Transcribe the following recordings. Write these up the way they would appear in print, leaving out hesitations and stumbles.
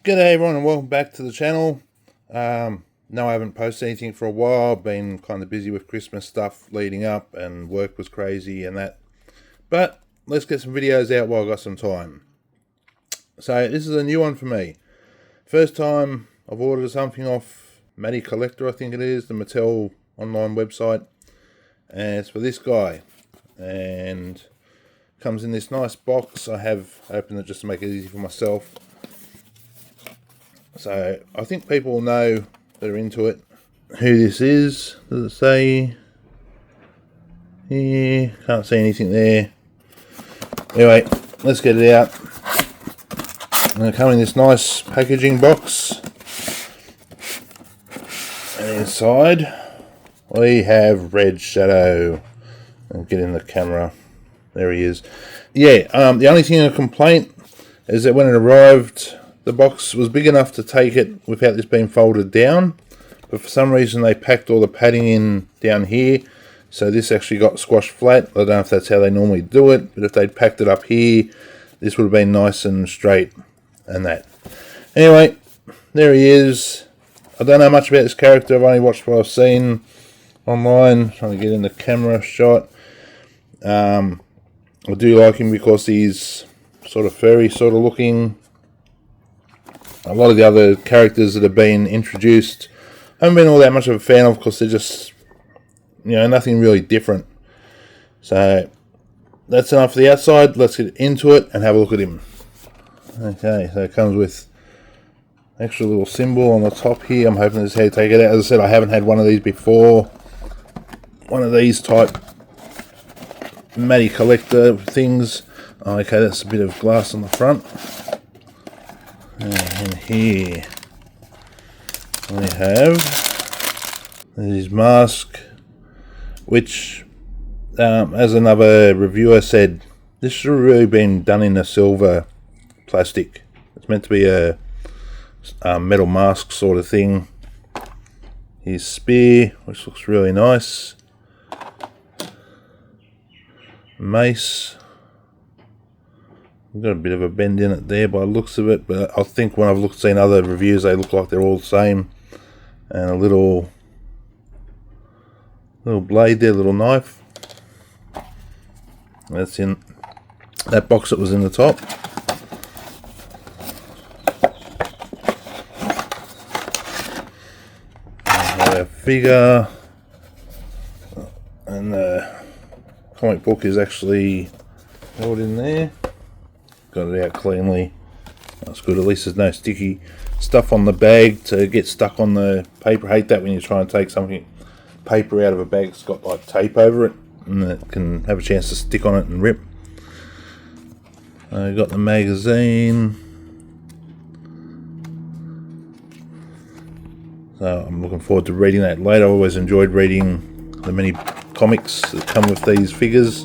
G'day everyone and welcome back to the channel. No, I haven't posted anything for a while. I've been kind of busy with Christmas stuff leading up and work was crazy and that. But let's get some videos out while I've got some time. So this is a new one for me. First time I've ordered something off Matty Collector, I think it is, the Mattel online website. And it's for this guy. And comes in this nice box. I have opened it just to make it easy for myself. So I think people will know that are into it who this is. Does it say? Yeah, can't see anything there. Anyway, let's get it out. And they come in this nice packaging box. And inside we have Red Shadow. I'll get in the camera. There he is. Yeah, the only thing of complaint is that when it arrived, the box was big enough to take it without this being folded down, but for some reason they packed all the padding in down here, so this actually got squashed flat. I don't know if that's how they normally do it, but if they'd packed it up here, this would have been nice and straight and that. Anyway, there he is. I don't know much about this character. I've only watched what I've seen online, trying to get in the camera shot. I do like him because he's sort of furry sort of looking. A lot of the other characters that have been introduced I haven't been all that much of a fan of, because they're just, you know, nothing really different. So that's enough for the outside. Let's get into it and have a look at him. Okay, so it comes with an extra little symbol on the top here. I'm hoping this is how you take it out. As I said, I haven't had one of these before. One of these type Matty Collector things. Okay, that's a bit of glass on the front. And here we have his mask, which, as another reviewer said, this should have really been done in a silver plastic. It's meant to be a metal mask sort of thing. His spear, which looks really nice. Mace. Got a bit of a bend in it there by the looks of it, but I think when I've seen other reviews, they look like they're all the same. And a little blade there, little knife. That's in that box that was in the top. A figure, and the comic book is actually held in there. Got it out cleanly. That's good. At least there's no sticky stuff on the bag to get stuck on the paper. I hate that when you try and take something, paper out of a bag that's got like tape over it, and it can have a chance to stick on it and rip. Got the magazine. So I'm looking forward to reading that later. I've always enjoyed reading the many comics that come with these figures.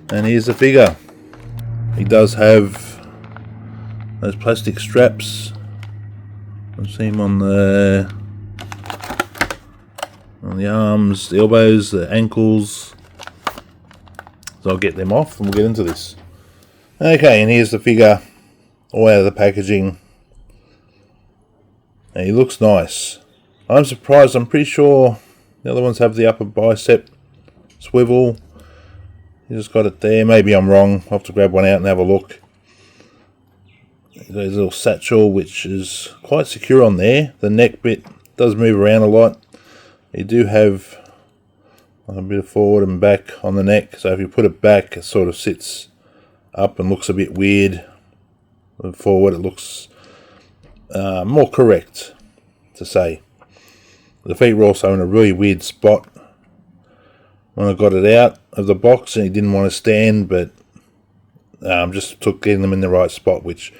And here's the figure. He does have those plastic straps. I see him on the arms, the elbows, the ankles. So I'll get them off and we'll get into this. Okay, and here's the figure all out of the packaging. And he looks nice. I'm surprised. I'm pretty sure the other ones have the upper bicep swivel. You just got it there. Maybe I'm wrong. I'll have to grab one out and have a look. There's a little satchel which is quite secure on there. The neck bit does move around a lot. You do have a bit of forward and back on the neck. So if you put it back, it sort of sits up and looks a bit weird. Forward, it looks more correct to say. The feet were also in a really weird spot when I got it out of the box, and he didn't want to stand, but just took getting them in the right spot, which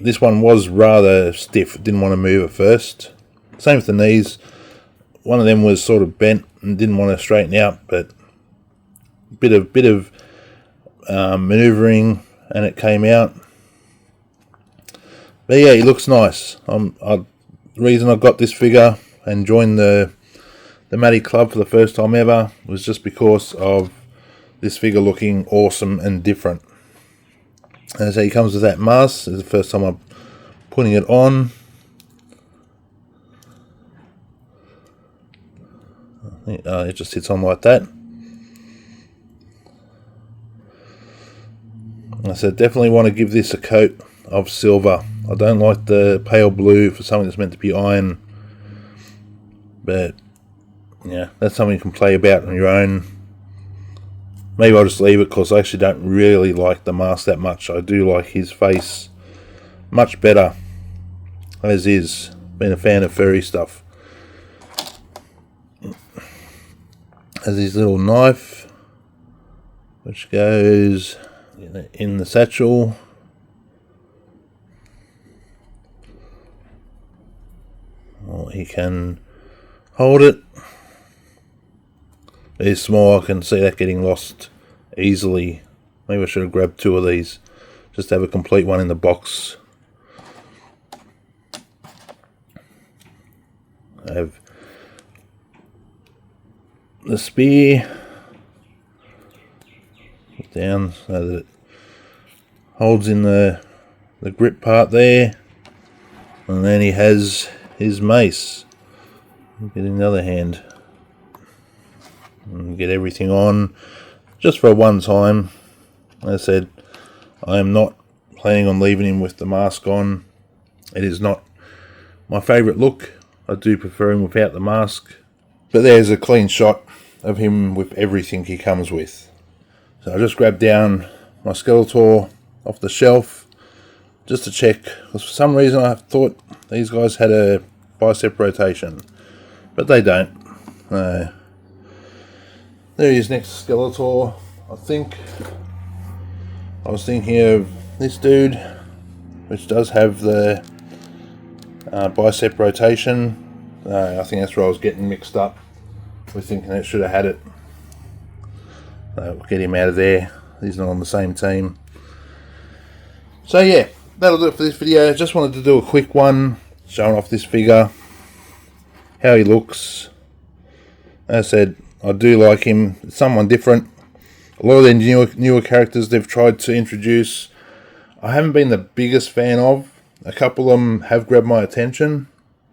this one was rather stiff. It didn't want to move at first. Same with the knees. One of them was sort of bent and didn't want to straighten out, but a bit of maneuvering and it came out. But yeah, he looks nice. The reason I got this figure and joined the Matty Club for the first time ever was just because of this figure looking awesome and different. And so he comes with that mask. This is the first time I putting it on. It just sits on like that. I said definitely want to give this a coat of silver. I don't like the pale blue for something that's meant to be iron, but yeah, that's something you can play about on your own. Maybe I'll just leave it because I actually don't really like the mask that much. I do like his face much better as is. Been a fan of furry stuff. Has his little knife, which goes in the satchel. Or he can hold it. It's small, I can see that getting lost easily. Maybe I should have grabbed 2 of these. Just have a complete one in the box. I have the spear down so that it holds in the grip part there. And then he has his mace. Get in the other hand. And get everything on just for one time. As I said, I am not planning on leaving him with the mask on. It is not my favourite look. I do prefer him without the mask. But there's a clean shot of him with everything he comes with. So I just grabbed down my Skeletor off the shelf just to check, because for some reason I thought these guys had a bicep rotation, but they don't. There he is next to Skeletor. I was thinking of this dude, which does have the bicep rotation. I think that's where I was getting mixed up. We're thinking it should have had it. We'll get him out of there. He's not on the same team. So yeah, that'll do it for this video. Just wanted to do a quick one showing off this figure, how he looks. As I said, I do like him. It's someone different. A lot of their newer characters they've tried to introduce, I haven't been the biggest fan of. A couple of them have grabbed my attention.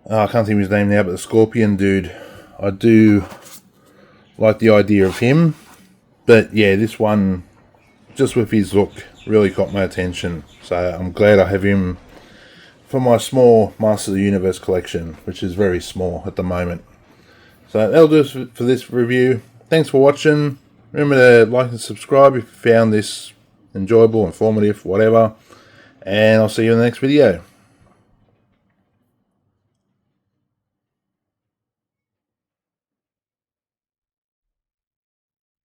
I can't think of his name now, but the Scorpion dude, I do like the idea of him. But yeah, this one, just with his look, really caught my attention. So I'm glad I have him for my small Master of the Universe collection, which is very small at the moment. So that'll do it for this review. Thanks for watching. Remember to like and subscribe if you found this enjoyable, informative, whatever. And I'll see you in the next video.